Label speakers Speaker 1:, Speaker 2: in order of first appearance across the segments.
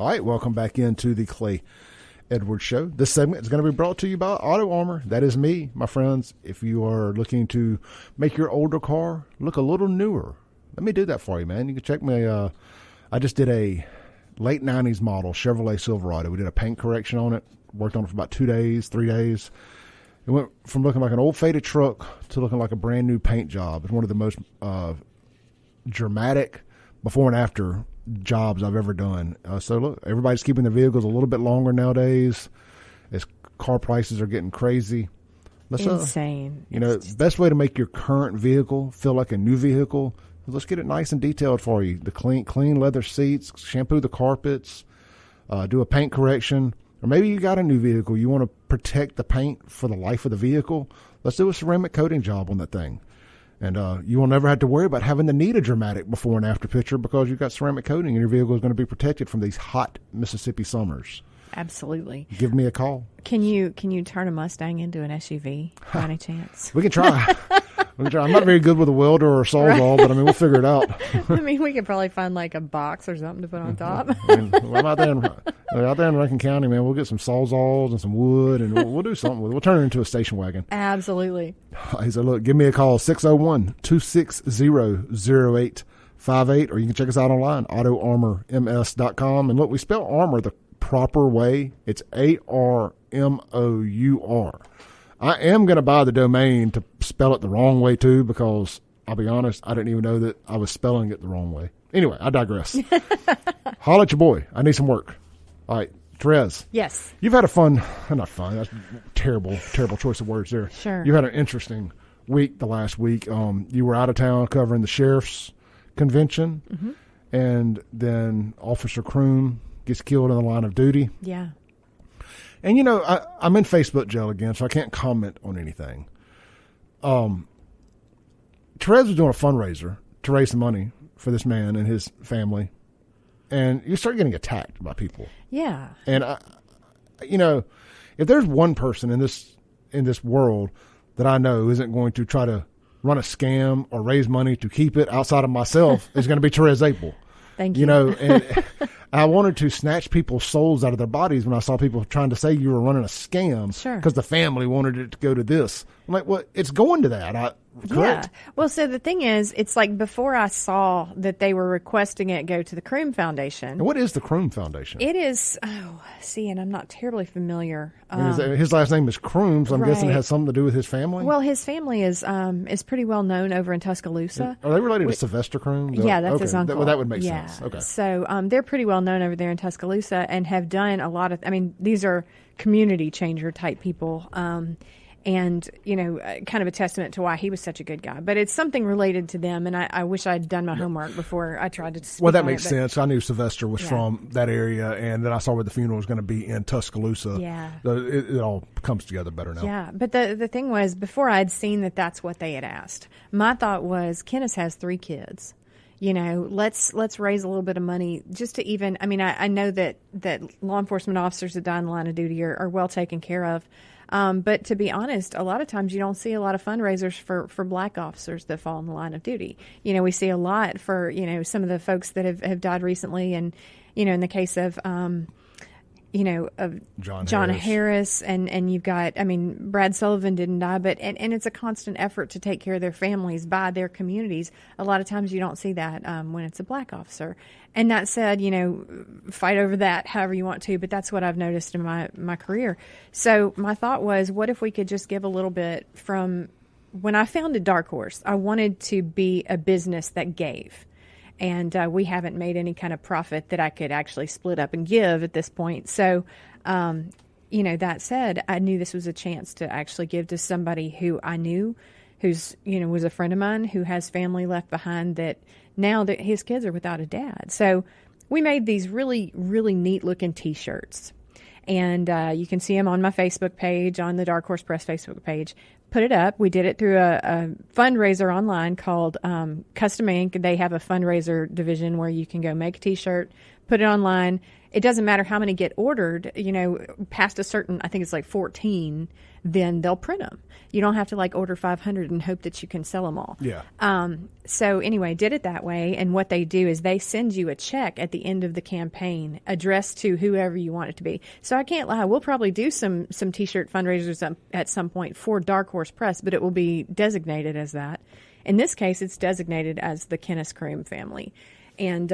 Speaker 1: All right, welcome back into the Clay Edwards Show. This segment is going to be brought to you by Auto Armor. That is me, my friends. If you are looking to make your older car look a little newer, let me do that for you, man. You can check me. I just did a late 90s model Chevrolet Silverado. We did a paint correction on it. Worked on it for about 3 days. It went from looking like an old faded truck to looking like a brand new paint job. It's one of the most dramatic before and after jobs I've ever done. So look, everybody's keeping their vehicles a little bit longer nowadays as car prices are getting crazy.
Speaker 2: Insane.
Speaker 1: Best way to make your current vehicle feel like a new vehicle is let's get it nice and detailed for you. The clean leather seats, shampoo the carpets, do a paint correction. Or maybe you got a new vehicle. You want to protect the paint for the life of the vehicle. Let's do a ceramic coating job on that thing. And you will never have to worry about having to need a dramatic before and after picture because you've got ceramic coating and your vehicle is going to be protected from these hot Mississippi summers.
Speaker 2: Absolutely.
Speaker 1: Give me a call.
Speaker 2: Can you turn a Mustang into an SUV by any chance?
Speaker 1: We can try. I'm not very good with a welder or a sawzall, but we'll figure it out.
Speaker 2: We could probably find like a box or something to put on top.
Speaker 1: I'm out there in Rankin County, man. We'll get some sawzalls and some wood, and we'll do something with it. We'll turn it into a station wagon.
Speaker 2: Absolutely.
Speaker 1: He said, look, give me a call, 601-260-0858, or you can check us out online, autoarmorms.com. And look, we spell armor the proper way. It's ARMOUR. I am going to buy the domain to spell it the wrong way, too, because I'll be honest, I didn't even know that I was spelling it the wrong way. Anyway, I digress. Holla at your boy. I need some work. All right, Therese.
Speaker 2: Yes.
Speaker 1: You've had not fun, that's terrible choice of words there.
Speaker 2: Sure.
Speaker 1: You've had an interesting week the last week. You were out of town covering the sheriff's convention, and then Officer Croom gets killed in the line of duty.
Speaker 2: Yeah.
Speaker 1: And, I'm in Facebook jail again, so I can't comment on anything. Therese was doing a fundraiser to raise some money for this man and his family, and you start getting attacked by people.
Speaker 2: Yeah.
Speaker 1: And, if there's one person in this world that I know isn't going to try to run a scam or raise money to keep it outside of myself, it's going to be Therese APEL.
Speaker 2: Thank you.
Speaker 1: And I wanted to snatch people's souls out of their bodies when I saw people trying to say you were running a scam because the family wanted it to go to this. I'm like, well, it's going to that. Correct?
Speaker 2: Yeah. Well, so the thing is, it's like before I saw that they were requesting it go to the Croom Foundation.
Speaker 1: And what is the Croom Foundation?
Speaker 2: It is, and I'm not terribly familiar.
Speaker 1: His last name is Croom, so I'm guessing it has something to do with his family?
Speaker 2: Well, his family is pretty well known over in Tuscaloosa.
Speaker 1: Are they related to Sylvester Croom?
Speaker 2: Yeah, that's his uncle.
Speaker 1: That would make sense. Okay.
Speaker 2: So they're pretty well known over there in Tuscaloosa and have done a lot of, these are community changer type people. And, kind of a testament to why he was such a good guy. But it's something related to them, and I wish I'd done my homework before I tried to speak.
Speaker 1: Well, that makes sense. I knew Sylvester was from that area, and then I saw where the funeral was going to be in Tuscaloosa.
Speaker 2: Yeah.
Speaker 1: It all comes together better now.
Speaker 2: Yeah, but the thing was, before I'd seen that that's what they had asked, my thought was, Kennis has 3 kids. Let's raise a little bit of money just to even, I know that law enforcement officers that die in the line of duty are well taken care of. But to be honest, a lot of times you don't see a lot of fundraisers for black officers that fall in the line of duty. We see a lot for, some of the folks that have died recently. And, in the case of, of John Harris and you've got, Brad Sullivan didn't die, but, and it's a constant effort to take care of their families by their communities. A lot of times you don't see that, when it's a black officer. And that said, fight over that however you want to, but that's what I've noticed in my career. So my thought was, what if we could just give a little bit from when I founded Dark Horse? I wanted to be a business that gave. And we haven't made any kind of profit that I could actually split up and give at this point. So, that said, I knew this was a chance to actually give to somebody who I knew, who's, was a friend of mine, who has family left behind that now that his kids are without a dad. So we made these really, really neat looking T-shirts. And you can see them on my Facebook page, on the Dark Horse Press Facebook page. Put it up. We did it through a fundraiser online called Custom Ink. They have a fundraiser division where you can go make a T-shirt, put it online, it doesn't matter how many get ordered, past a certain, I think it's like 14, then they'll print them. You don't have to like order 500 and hope that you can sell them all.
Speaker 1: Yeah.
Speaker 2: So anyway, did it that way. And what they do is they send you a check at the end of the campaign addressed to whoever you want it to be. So I can't lie. We'll probably do some T-shirt fundraisers at some point for Dark Horse Press, but it will be designated as that. In this case, it's designated as the Kennis Croom family. And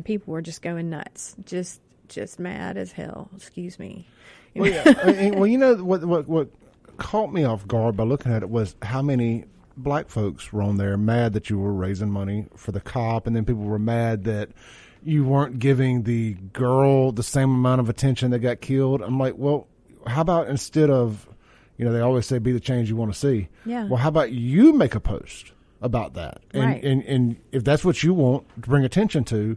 Speaker 2: people were just going nuts. Just mad as hell. Excuse me.
Speaker 1: Well, yeah. What caught me off guard by looking at it was how many black folks were on there mad that you were raising money for the cop, and then people were mad that you weren't giving the girl the same amount of attention that got killed. I'm like, well, how about instead of, they always say be the change you want to see.
Speaker 2: Yeah.
Speaker 1: Well, how about you make a post about that? And,
Speaker 2: right.
Speaker 1: and if that's what you want to bring attention to,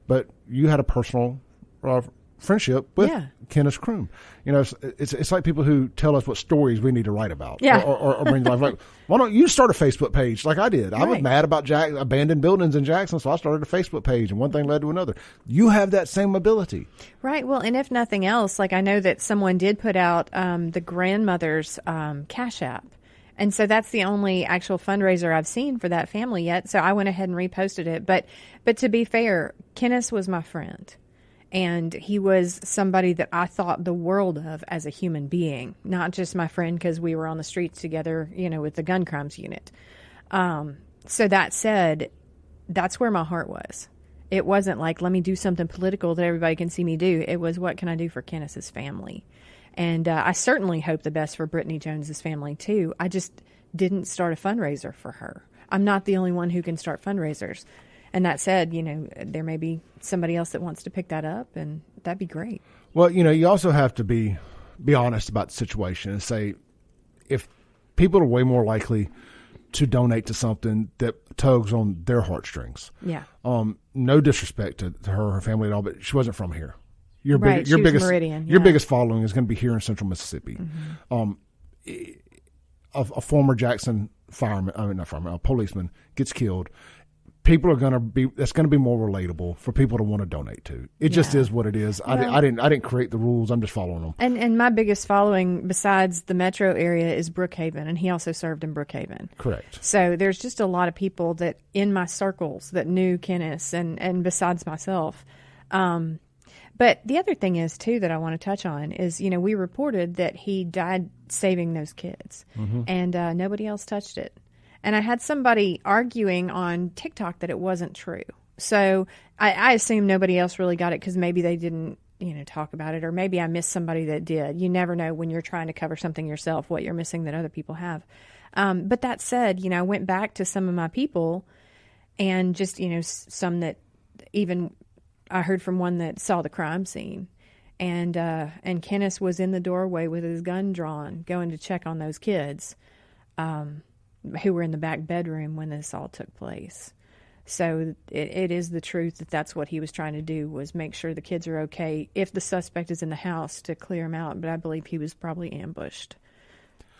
Speaker 1: but you had a personal friendship with Kennis Croom. It's like people who tell us what stories we need to write about or bring to life. Like, why don't you start a Facebook page like I did? I was mad about abandoned buildings in Jackson, so I started a Facebook page, and one thing led to another. You have that same ability.
Speaker 2: Right. Well, and if nothing else, like I know that someone did put out the grandmother's Cash App. And so that's the only actual fundraiser I've seen for that family yet. So I went ahead and reposted it. But to be fair, Kennis was my friend. And he was somebody that I thought the world of as a human being, not just my friend because we were on the streets together, with the gun crimes unit. So that said, that's where my heart was. It wasn't like, let me do something political that everybody can see me do. It was, what can I do for Kennis's family? And I certainly hope the best for Brittany Jones's family, too. I just didn't start a fundraiser for her. I'm not the only one who can start fundraisers. And that said, there may be somebody else that wants to pick that up, and that'd be great.
Speaker 1: Well, you also have to be honest about the situation and say, if people are way more likely to donate to something that tugs on their heartstrings.
Speaker 2: Yeah.
Speaker 1: No disrespect to her family at all, but she wasn't from here. Your
Speaker 2: biggest Meridian.
Speaker 1: Your biggest following is going to be here in Central Mississippi. Mm-hmm. A former Jackson a policeman gets killed. People are going to be, that's going to be more relatable for people to want to donate to. It just is what it is. I didn't create the rules. I'm just following them.
Speaker 2: And my biggest following besides the metro area is Brookhaven, and he also served in Brookhaven.
Speaker 1: Correct.
Speaker 2: So there's just a lot of people that in my circles that knew Kennis and besides myself. But the other thing is too that I want to touch on is, we reported that he died saving those kids, mm-hmm. and nobody else touched it. And I had somebody arguing on TikTok that it wasn't true. So I assume nobody else really got it because maybe they didn't, talk about it, or maybe I missed somebody that did. You never know when you're trying to cover something yourself, what you're missing that other people have. But that said, I went back to some of my people and just, some that even I heard from one that saw the crime scene. And Kennis was in the doorway with his gun drawn, going to check on those kids. Who were in the back bedroom when this all took place. So it is the truth that that's what he was trying to do, was make sure the kids are okay if the suspect is in the house to clear him out. But I believe he was probably ambushed.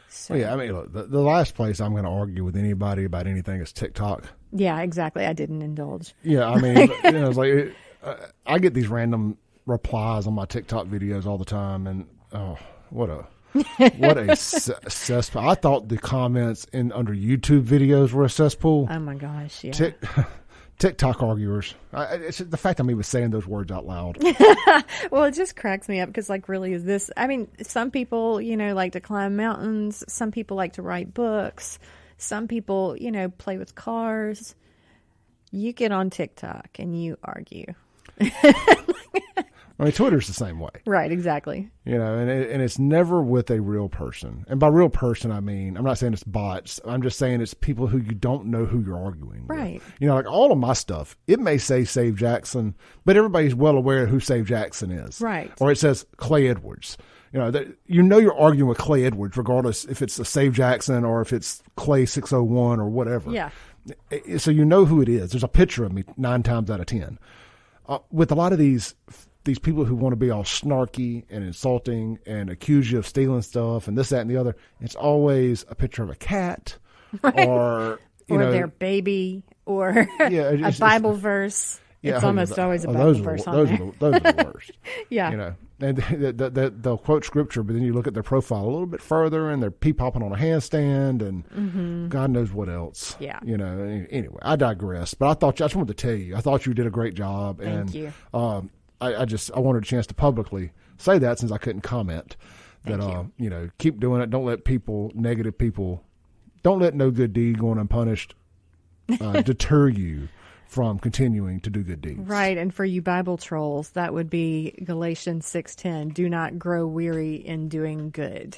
Speaker 2: So.
Speaker 1: Well, yeah, I mean, look, the last place I'm going to argue with anybody about anything is TikTok.
Speaker 2: Yeah, exactly. I didn't indulge.
Speaker 1: Yeah, I mean, it's like I get these random replies on my TikTok videos all the time, and what a cesspool. I thought the comments under YouTube videos were a cesspool.
Speaker 2: Oh my gosh, yeah.
Speaker 1: TikTok arguers. It's the fact I'm even saying those words out loud.
Speaker 2: Well, it just cracks me up because, really, is this? I mean, some people, like to climb mountains. Some people like to write books. Some people, play with cars. You get on TikTok and you argue.
Speaker 1: I mean, Twitter's the same way.
Speaker 2: Right, exactly.
Speaker 1: And it's never with a real person. And by real person, I mean, I'm not saying it's bots. I'm just saying it's people who you don't know who you're arguing
Speaker 2: right.
Speaker 1: with. Like all of my stuff, it may say Save Jackson, but everybody's well aware of who Save Jackson is.
Speaker 2: Right.
Speaker 1: Or it says Clay Edwards. You're arguing with Clay Edwards, regardless if it's the Save Jackson or if it's Clay 601 or whatever.
Speaker 2: Yeah.
Speaker 1: So you know who it is. There's a picture of me 9 times out of 10. With a lot of these people who want to be all snarky and insulting and accuse you of stealing stuff and this, that, and the other, it's always a picture of a cat
Speaker 2: right.
Speaker 1: or
Speaker 2: their baby or a Bible verse. It's almost always a Bible verse on
Speaker 1: those
Speaker 2: there.
Speaker 1: those are the worst.
Speaker 2: Yeah.
Speaker 1: You know, and they'll quote scripture, but then you look at their profile a little bit further, and they're pee-popping on a handstand, and God knows what else.
Speaker 2: Yeah.
Speaker 1: You know, anyway, I digress. But I just wanted to tell you, I thought you did a great job.
Speaker 2: Thank you.
Speaker 1: I wanted a chance to publicly say that since I couldn't comment.
Speaker 2: Thank
Speaker 1: That, you know, keep doing it. Don't let negative people, don't let no good deed going unpunished deter you from continuing to do good deeds.
Speaker 2: Right, and for you Bible trolls, that would be Galatians 6:10. Do not grow weary in doing good.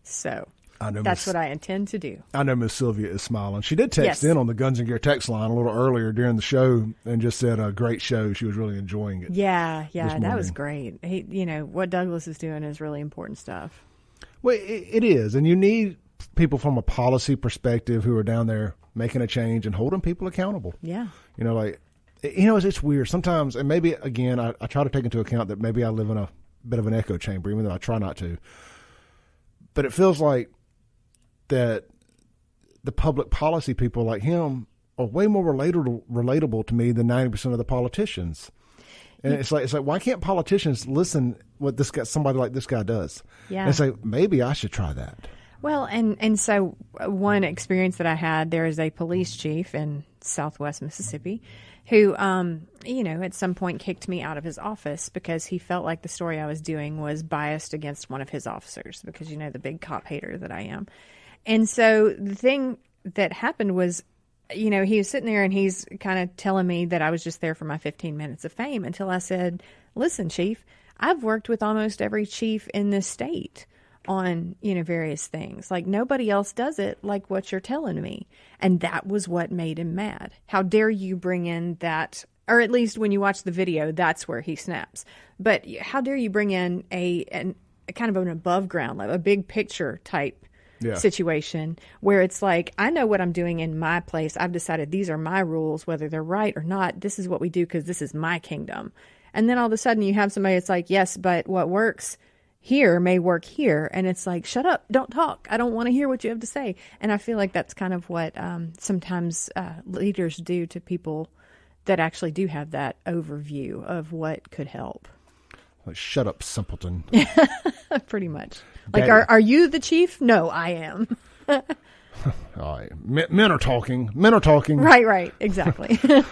Speaker 2: So that's what I intend to do.
Speaker 1: I know Miss Sylvia is smiling. She did text
Speaker 2: Yes.
Speaker 1: in on the Guns and Gear text line a little earlier during the show and just said a great show. She was really enjoying it.
Speaker 2: Yeah,
Speaker 1: this
Speaker 2: that was
Speaker 1: morning.
Speaker 2: great. You know, what Douglas is doing is really important stuff.
Speaker 1: Well, it is, and you need people from a policy perspective who are down there making a change and holding people accountable.
Speaker 2: Yeah.
Speaker 1: You know, like, you know, it's weird sometimes, and maybe, again, I try to take into account that maybe I live in a bit of an echo chamber, even though I try not to. But it feels like that the public policy people like him are way more relatable to me than 90% of the politicians. And it's like, why can't politicians listen what somebody like this guy does?
Speaker 2: Yeah.
Speaker 1: And say, maybe I should try that.
Speaker 2: Well, and so one experience that I had, there is a police chief in Southwest Mississippi who, you know, at some point kicked me out of his office because he felt like the story I was doing was biased against one of his officers because, you know, the big cop hater that I am. And so the thing that happened was, you know, he was sitting there and he's kind of telling me that I was just there for my 15 minutes of fame until I said, listen, Chief, I've worked with almost every chief in this state on, you know, various things. Like nobody else does it like what you're telling me. And that was what made him mad. How dare you bring in that, or at least when you watch the video, that's where he snaps. But how dare you bring in a kind of an above ground, like a big picture type situation where it's like, I know what I'm doing in my place. I've decided these are my rules, whether they're right or not. This is what we do because this is my kingdom. And then all of a sudden you have somebody that's like, yes, but what works here may work here. And it's like, shut up, don't talk. I don't want to hear what you have to say. And I feel like that's kind of what sometimes leaders do to people that actually do have that overview of what could help.
Speaker 1: Like, shut up, simpleton.
Speaker 2: Pretty much. Like, are you the chief? No, I am.
Speaker 1: All right. Men are talking. Men are talking.
Speaker 2: Right. Exactly.
Speaker 1: All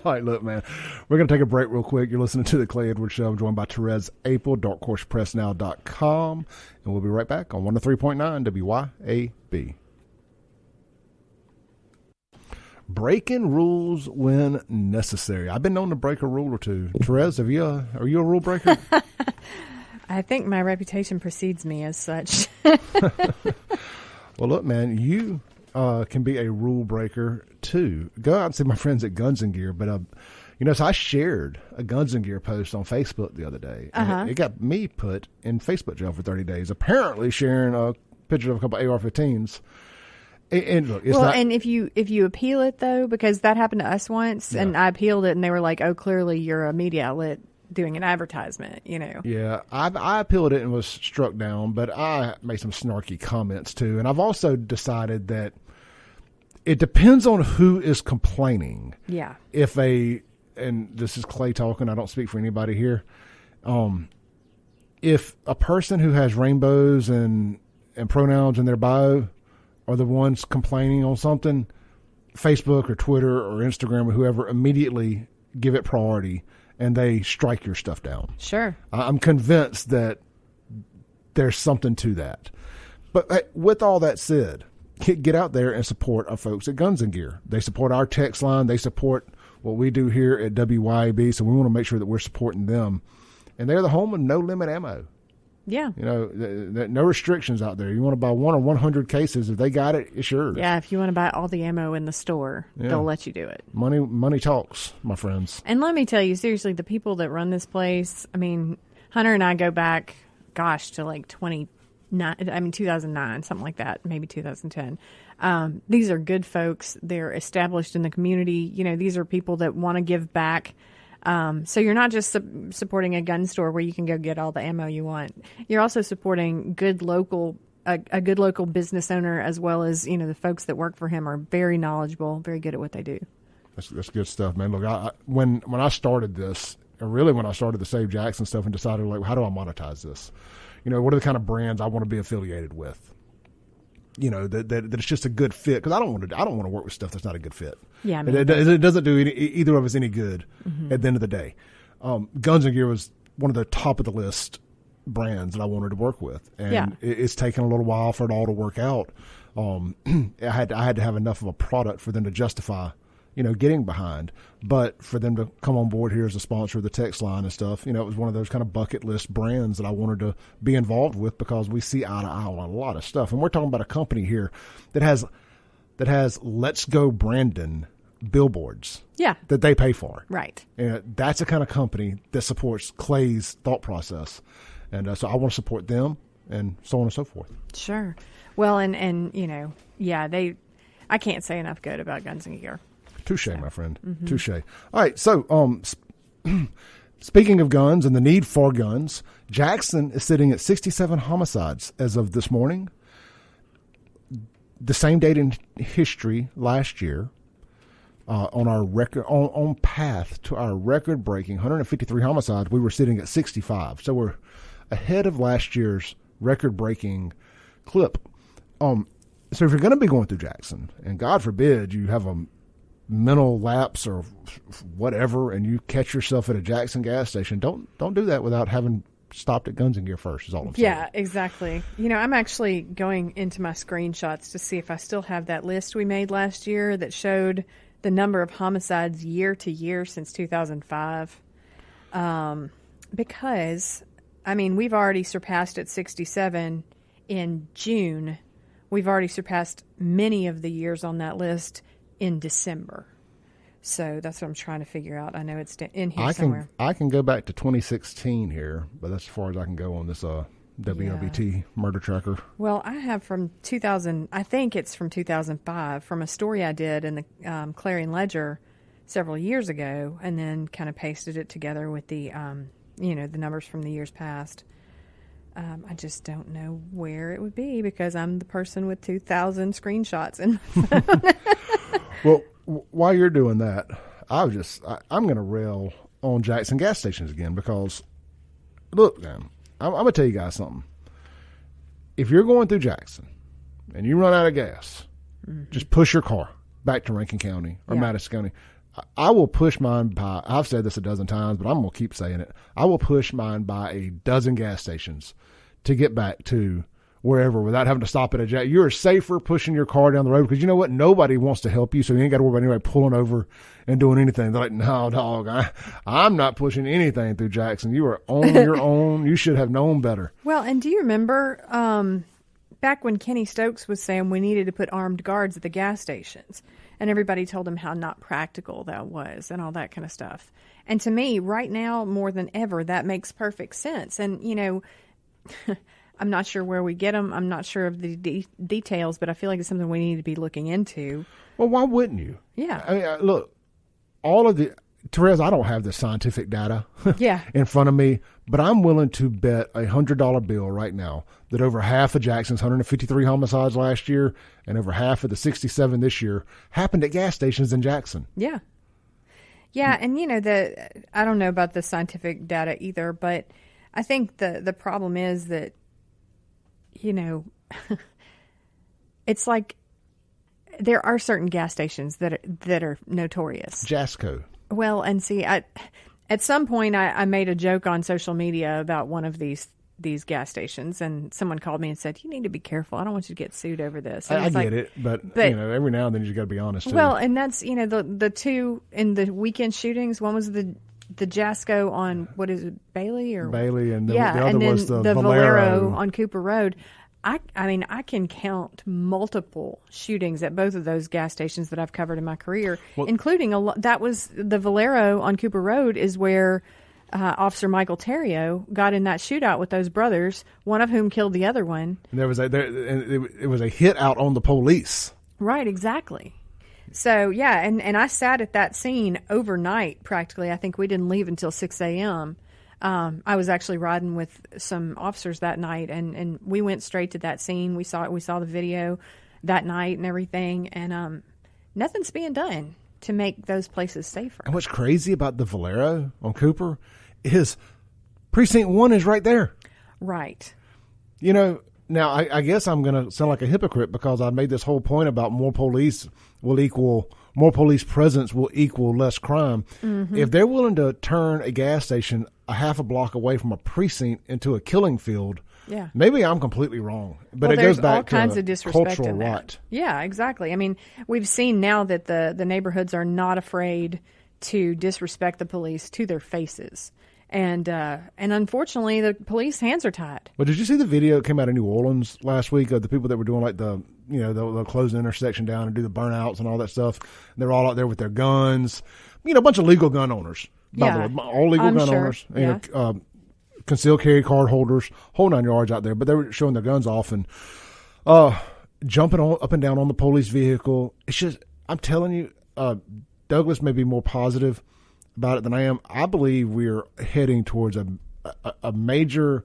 Speaker 1: right, look, man. We're going to take a break real quick. You're listening to The Clay Edwards Show. I'm joined by Therese APEL, darkhorsepressnow.com. And we'll be right back on 103.9 WYAB. Breaking rules when necessary. I've been known to break a rule or two. Therese, are you a rule breaker?
Speaker 2: I think my reputation precedes me as such.
Speaker 1: Well, look, man, you can be a rule breaker too. Go out and see my friends at Guns and Gear. But, you know, so I shared a Guns and Gear post on Facebook the other day. And it got me put in Facebook jail for 30 days, apparently sharing a picture of a couple of AR-15s. And look, it's not,
Speaker 2: and if you appeal it, though, because that happened to us once, and I appealed it, and they were like, oh, clearly you're a media outlet doing an advertisement, you know.
Speaker 1: Yeah, I appealed it and was struck down, but I made some snarky comments, too. And I've also decided that it depends on who is complaining.
Speaker 2: Yeah.
Speaker 1: And this is Clay talking, I don't speak for anybody here. If a person who has rainbows and pronouns in their bio are the ones complaining on something, Facebook or Twitter or Instagram or whoever immediately give it priority and they strike your stuff down.
Speaker 2: Sure.
Speaker 1: I'm convinced that there's something to that. But with all that said, get out there and support our folks at Guns and Gear. They support our text line. They support what we do here at WYAB, so we want to make sure that we're supporting them. And they're the home of no limit ammo.
Speaker 2: Yeah.
Speaker 1: You know, no restrictions out there. You want to buy 1 or 100 cases, if they got it, it's yours.
Speaker 2: Yeah, if you want to buy all the ammo in the store, they'll let you do it.
Speaker 1: Money talks, my friends.
Speaker 2: And let me tell you, seriously, the people that run this place, I mean, Hunter and I go back, to like 2009, something like that, maybe 2010. These are good folks. They're established in the community. You know, these are people that want to give back. So you're not just supporting a gun store where you can go get all the ammo you want. You're also supporting a good local business owner, as well as, you know, the folks that work for him are very knowledgeable, very good at what they do.
Speaker 1: That's good stuff, man. Look, when I started this, and really when I started the Save Jackson stuff and decided, like, how do I monetize this? What are the kind of brands I want to be affiliated with? That it's just a good fit, because I don't want to work with stuff that's not a good fit.
Speaker 2: Yeah,
Speaker 1: it doesn't do either of us any good at the end of the day. Guns and Gear was one of the top of the list brands that I wanted to work with, and it's taken a little while for it all to work out. I had to have enough of a product for them to justify getting behind, but for them to come on board here as a sponsor of the text line and stuff, it was one of those kind of bucket list brands that I wanted to be involved with, because we see eye to eye on a lot of stuff. And we're talking about a company here that has Let's Go Brandon billboards that they pay for.
Speaker 2: Right.
Speaker 1: And that's the kind of company that supports Clay's thought process. And so I want to support them, and so on and so forth. Sure.
Speaker 2: Well, and I can't say enough good about Guns and Gear.
Speaker 1: Touche, my friend. Mm-hmm. Touche. All right. So, speaking of guns and the need for guns, Jackson is sitting at 67 homicides as of this morning. The same date in history last year, on our record, on path to our record-breaking 153 homicides, we were sitting at 65. So we're ahead of last year's record-breaking clip. So if you're going to be going through Jackson, and God forbid you have a mental lapse or whatever, and you catch yourself at a Jackson gas station, don't do that without having stopped at Guns and Gear first, is all I'm saying.
Speaker 2: Yeah, exactly. I'm actually going into my screenshots to see if I still have that list we made last year that showed the number of homicides year to year since 2005. Because, we've already surpassed at 67 in June. We've already surpassed many of the years on that list in December. So that's what I'm trying to figure out. I know it's in here somewhere.
Speaker 1: I can go back to 2016 here, but that's as far as I can go on this WLBT murder tracker.
Speaker 2: Well, I have from 2000, I think it's from 2005, from a story I did in the Clarion Ledger several years ago, and then kind of pasted it together with the, the numbers from the years past. I just don't know where it would be, because I'm the person with 2,000 screenshots in my phone.
Speaker 1: Well, while you're doing that, I'm going to rail on Jackson gas stations again, because, look, man, I'm going to tell you guys something. If you're going through Jackson and you run out of gas, just push your car back to Rankin County or Madison County. I will push mine by, I've said this a dozen times, but I'm going to keep saying it. I will push mine by a dozen gas stations to get back to wherever without having to stop at a jack. You're safer pushing your car down the road, because you know what? Nobody wants to help you, so you ain't got to worry about anybody pulling over and doing anything. They're like, no, dog, I'm not pushing anything through Jackson. You are on your own. You should have known better.
Speaker 2: Well, and do you remember back when Kenny Stokes was saying we needed to put armed guards at the gas stations, and everybody told him how not practical that was and all that kind of stuff. And to me, right now, more than ever, that makes perfect sense. And, I'm not sure where we get them. I'm not sure of the details, but I feel like it's something we need to be looking into.
Speaker 1: Well, why wouldn't you?
Speaker 2: Yeah.
Speaker 1: Look, all of the Therese, I don't have the scientific data in front of me, but I'm willing to bet $100 bill right now that over half of Jackson's 153 homicides last year and over half of the 67 this year happened at gas stations in Jackson.
Speaker 2: Yeah. Yeah, and I don't know about the scientific data either, but I think the problem is that it's like there are certain gas stations that are notorious.
Speaker 1: Jasco.
Speaker 2: Well, and see, at some point I made a joke on social media about one of these gas stations, and someone called me and said, "You need to be careful. I don't want you to get sued over this."
Speaker 1: I get it, but every now and then you got to be honest too.
Speaker 2: Well, and that's the two in the weekend shootings. One was the Jasco on, what is it, Bailey, and the other was the Valero on Cooper Road. I can count multiple shootings at both of those gas stations that I've covered in my career, including that was the Valero on Cooper Road is where Officer Michael Terrio got in that shootout with those brothers, one of whom killed the other one. And
Speaker 1: it was a hit out on the police.
Speaker 2: Right, exactly. So, and I sat at that scene overnight practically. I think we didn't leave until 6 a.m. I was actually riding with some officers that night, and we went straight to that scene. We saw the video that night and everything, and nothing's being done. to make those places safer.
Speaker 1: And what's crazy about the Valero on Cooper is Precinct 1 is right there.
Speaker 2: Right.
Speaker 1: You know, now I guess I'm going to sound like a hypocrite because I made this whole point about more police presence will equal less crime. Mm-hmm. If they're willing to turn a gas station a half a block away from a precinct into a killing field, maybe I'm completely wrong. But it goes back to all kinds of disrespect cultural rot.
Speaker 2: Yeah, exactly. I mean, we've seen now that the neighborhoods are not afraid to disrespect the police to their faces. And unfortunately, the police hands are tied.
Speaker 1: But did you see the video that came out of New Orleans last week of the people that were doing like they'll close the intersection down and do the burnouts and all that stuff? And they're all out there with their guns. You know, a bunch of legal gun owners, by the way, all legal gun owners. Yeah. You know, concealed carry card holders, whole 9 yards out there. But they were showing their guns off and jumping up and down on the police vehicle. It's just, I'm telling you, Douglas may be more positive about it than I am. I believe we're heading towards a major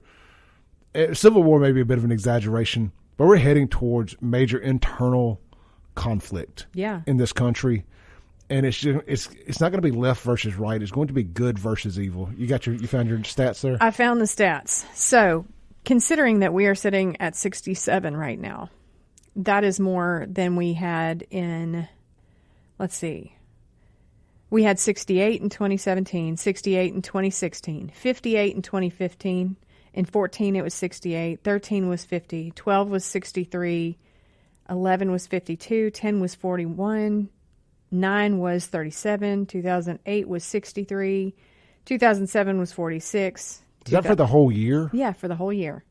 Speaker 1: civil war, maybe a bit of an exaggeration, but we're heading towards major internal conflict in this country. And it's not going to be left versus right. It's going to be good versus evil. You found your stats there?
Speaker 2: I found the stats. So considering that we are sitting at 67 right now, that is more than we had in, let's see, we had 68 in 2017, 68 in 2016, 58 in 2015. In 14, it was 68. 13 was 50. 12 was 63. 11 was 52. 10 was 41. 9 was 37. 2008 was 63. 2007 was 46.
Speaker 1: Is that for the whole year?
Speaker 2: Yeah, for the whole year.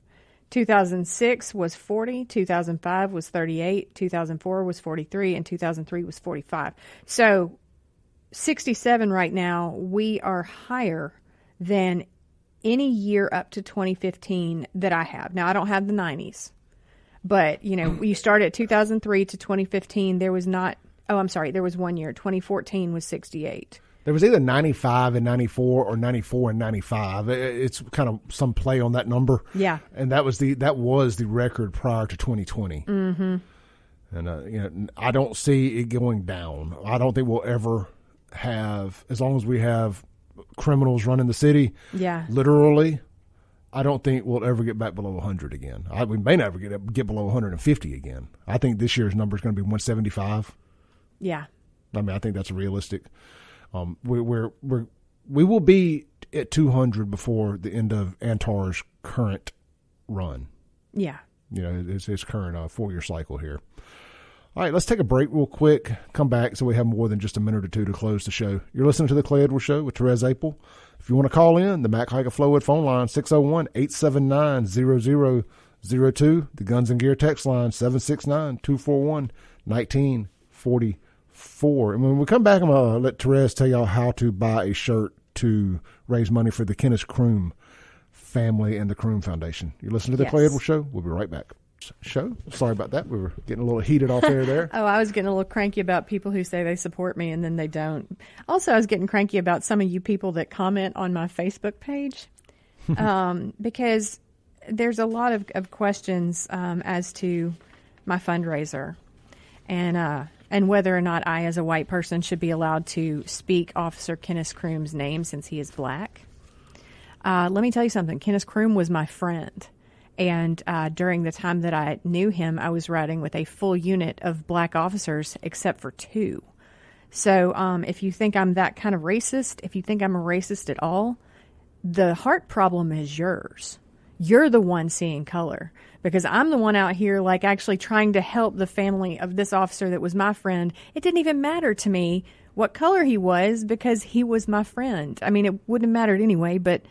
Speaker 2: 2006 was 40. 2005 was 38. 2004 was 43. And 2003 was 45. So 67 right now, we are higher than any year up to 2015 that I have. Now, I don't have the 90s, but, you know, you start at 2003 to 2015, there was 1 year. 2014 was 68.
Speaker 1: There was either 95 and 94 or 94 and 95. It's kind of some play on that number.
Speaker 2: Yeah.
Speaker 1: And that was the record prior to 2020.
Speaker 2: Mm-hmm.
Speaker 1: And, I don't see it going down. I don't think we'll ever have, as long as we have criminals running the city, literally, I don't think we'll ever get back below 100 again. We may never get below 150 again. I think this year's number is going to be 175.
Speaker 2: Yeah.
Speaker 1: I mean, I think that's realistic. We will be at 200 before the end of Antar's current run.
Speaker 2: Yeah.
Speaker 1: You know, his current 4-year cycle here. All right, let's take a break real quick, come back so we have more than just a minute or two to close the show. You're listening to The Clay Edwards Show with Therese APEL. If you want to call in, the Mac Haik Flowwood phone line, 601-879-0002. The Guns and Gear text line, 769-241-1944. And when we come back, I'm going to let Therese tell y'all how to buy a shirt to raise money for the Kennis Croom family and the Croom Foundation. You're listening to The Clay Edwards Show. We'll be right back. Show. Sorry about that. We were getting a little heated off air there.
Speaker 2: Oh, I was getting a little cranky about people who say they support me and then they don't. Also, I was getting cranky about some of you people that comment on my Facebook page because there's a lot of questions as to my fundraiser and whether or not I, as a white person, should be allowed to speak Officer Kennis Croom's name since he is black. Let me tell you something. Kennis Croom was my friend. And during the time that I knew him, I was riding with a full unit of black officers, except for 2. So if you think I'm that kind of racist, if you think I'm a racist at all, the heart problem is yours. You're the one seeing color, because I'm the one out here like actually trying to help the family of this officer that was my friend. It didn't even matter to me what color he was because he was my friend. I mean, it wouldn't have mattered anyway, but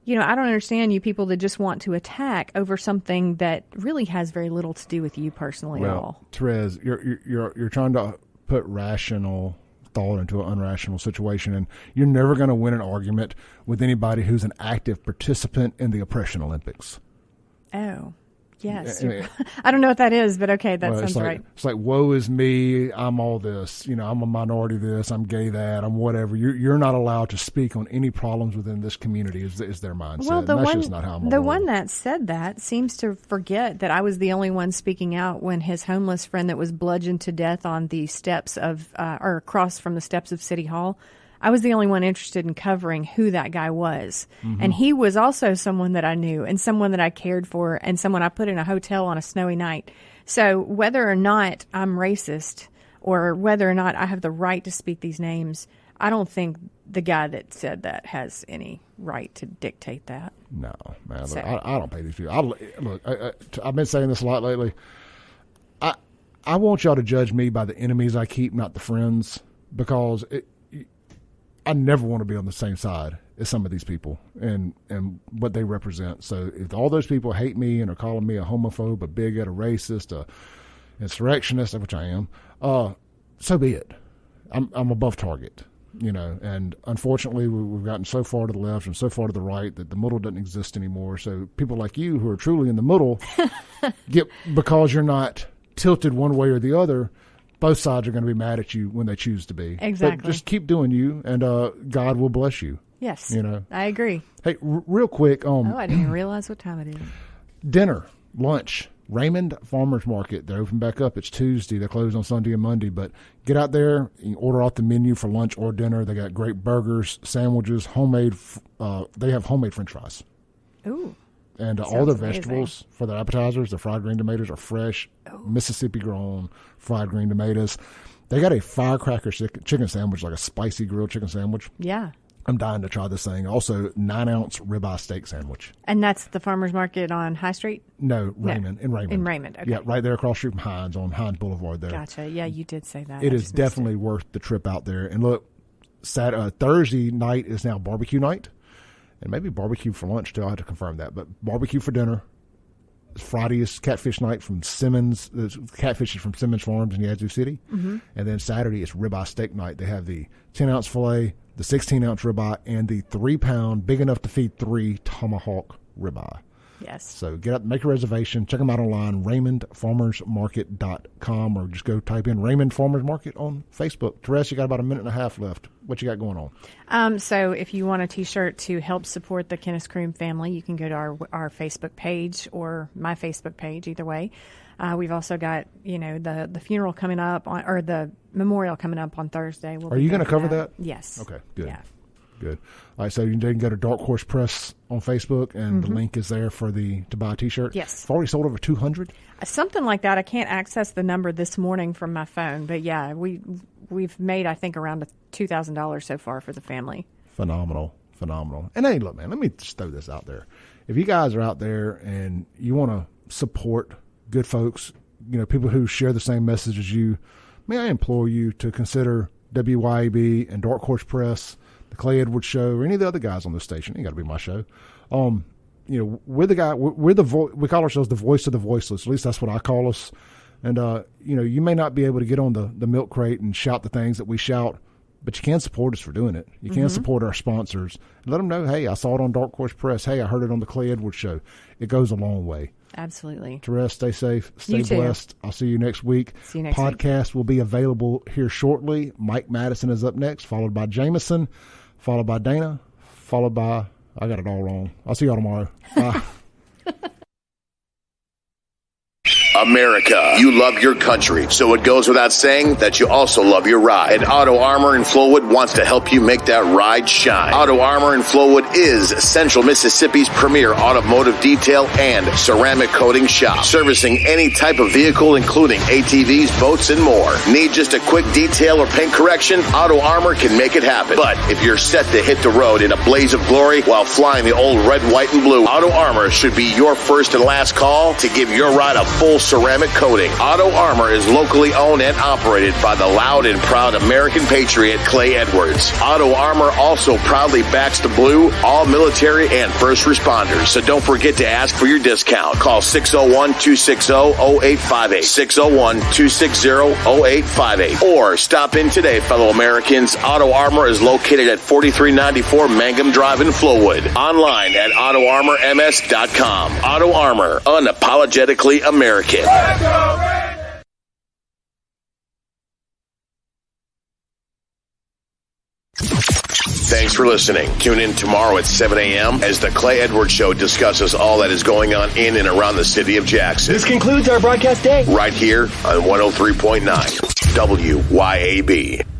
Speaker 2: you know, I don't understand you people that just want to attack over something that really has very little to do with you personally at all.
Speaker 1: Therese, you're trying to put rational thought into an unrational situation, and you're never going to win an argument with anybody who's an active participant in the Oppression Olympics.
Speaker 2: Oh. Yes. I don't know what that is, but okay, that sounds right.
Speaker 1: It's like, woe is me, I'm all this. I'm a minority this, I'm gay that, I'm whatever. You're not allowed to speak on any problems within this community is their mindset.
Speaker 2: Well,
Speaker 1: that's just not how I'm
Speaker 2: the one that said that seems to forget that I was the only one speaking out when his homeless friend that was bludgeoned to death on the steps of, or across from the steps of City Hall, I was the only one interested in covering who that guy was. Mm-hmm. And he was also someone that I knew and someone that I cared for and someone I put in a hotel on a snowy night. So whether or not I'm racist or whether or not I have the right to speak these names, I don't think the guy that said that has any right to dictate that.
Speaker 1: No, man. Look, I don't pay these people. I've been saying this a lot lately. I want y'all to judge me by the enemies I keep, not the friends, because I never want to be on the same side as some of these people and what they represent. So if all those people hate me and are calling me a homophobe, a bigot, a racist, a insurrectionist, which I am, so be it. I'm above target, and unfortunately we've gotten so far to the left and so far to the right that the middle doesn't exist anymore. So people like you who are truly in the middle because you're not tilted one way or the other, both sides are going to be mad at you when they choose to be.
Speaker 2: Exactly.
Speaker 1: But just keep doing you, and God will bless you.
Speaker 2: Yes. I agree.
Speaker 1: Hey, real quick.
Speaker 2: I didn't even realize what time it is.
Speaker 1: Dinner, lunch, Raymond Farmers Market. They're open back up. It's Tuesday. They're closed on Sunday and Monday. But get out there. You can order off the menu for lunch or dinner. They got great burgers, sandwiches, homemade. They have homemade French fries.
Speaker 2: Ooh.
Speaker 1: And all their vegetables for their appetizers, the fried green tomatoes are fresh, Mississippi grown fried green tomatoes. They got a firecracker chicken sandwich, like a spicy grilled chicken sandwich.
Speaker 2: Yeah.
Speaker 1: I'm dying to try this thing. Also, 9-ounce ribeye steak sandwich.
Speaker 2: And that's the farmer's market on High Street?
Speaker 1: No, Raymond. In Raymond.
Speaker 2: In Raymond, okay.
Speaker 1: Yeah, right there across the street from Hines on Hines Boulevard there.
Speaker 2: Gotcha. Yeah, you did say that.
Speaker 1: It is definitely worth the trip out there. And look, Thursday night is now barbecue night. And maybe barbecue for lunch, too. I'll have to confirm that. But barbecue for dinner. Friday is catfish night from Simmons. Catfish is from Simmons Farms in Yazoo City. Mm-hmm. And then Saturday is ribeye steak night. They have the 10-ounce filet, the 16-ounce ribeye, and the 3-pound, big enough to feed 3 tomahawk ribeye.
Speaker 2: Yes.
Speaker 1: So get up, make a reservation. Check them out online, RaymondFarmersMarket.com, or just go type in Raymond Farmers Market on Facebook. Therese, you got about a minute and a half left. What you got going
Speaker 2: on? So if you want a T-shirt to help support the Kennis Croom family, you can go to our Facebook page or my Facebook page, either way. We've also got, the funeral coming up, or the memorial coming up on Thursday.
Speaker 1: Are you going to cover that?
Speaker 2: Yes.
Speaker 1: Okay, good.
Speaker 2: Yeah.
Speaker 1: Good. All right, so you can go to Dark Horse Press on Facebook, and the link is there to buy a T-shirt.
Speaker 2: Yes.
Speaker 1: It's already sold over 200?
Speaker 2: Something like that. I can't access the number this morning from my phone, but yeah, we've made, I think, around $2,000 so far for the family.
Speaker 1: Phenomenal. And hey, look, man, let me just throw this out there. If you guys are out there and you want to support good folks, people who share the same message as you, may I implore you to consider WYAB and Dark Horse Press, the Clay Edwards Show, or any of the other guys on this station. It ain't got to be my show. We're the guy. We call ourselves the voice of the voiceless. At least that's what I call us. And you may not be able to get on the milk crate and shout the things that we shout, but you can support us for doing it. You can support our sponsors. Let them know, hey, I saw it on Dark Horse Press. Hey, I heard it on the Clay Edwards Show. It goes a long way.
Speaker 2: Absolutely.
Speaker 1: Therese, stay safe, stay blessed. I'll see you next week.
Speaker 2: See you next week.
Speaker 1: Podcast will be available here shortly. Mike Madison is up next, followed by Jameson, followed by Dana, followed by, I got it all wrong. I'll see y'all tomorrow. Bye.
Speaker 3: America, you love your country, so it goes without saying that you also love your ride. And Auto Armor in Flowood wants to help you make that ride shine. Auto Armor in Flowood is Central Mississippi's premier automotive detail and ceramic coating shop, servicing any type of vehicle, including ATVs, boats, and more. Need just a quick detail or paint correction? Auto Armor can make it happen. But if you're set to hit the road in a blaze of glory while flying the old red, white, and blue, Auto Armor should be your first and last call to give your ride a full ceramic coating. Auto Armor is locally owned and operated by the loud and proud American patriot Clay Edwards. Auto Armor also proudly backs the blue, all military and first responders. So don't forget to ask for your discount. Call 601-260-0858. 601-260-0858. Or stop in today, fellow Americans. Auto Armor is located at 4394 Mangum Drive in Flowood. Online at AutoArmorMS.com. Auto Armor, unapologetically American. Thanks for listening. Tune in tomorrow at 7 a.m. as the Clay Edwards Show discusses all that is going on in and around the city of Jackson.
Speaker 4: This concludes our broadcast day.
Speaker 3: Right here on 103.9 WYAB.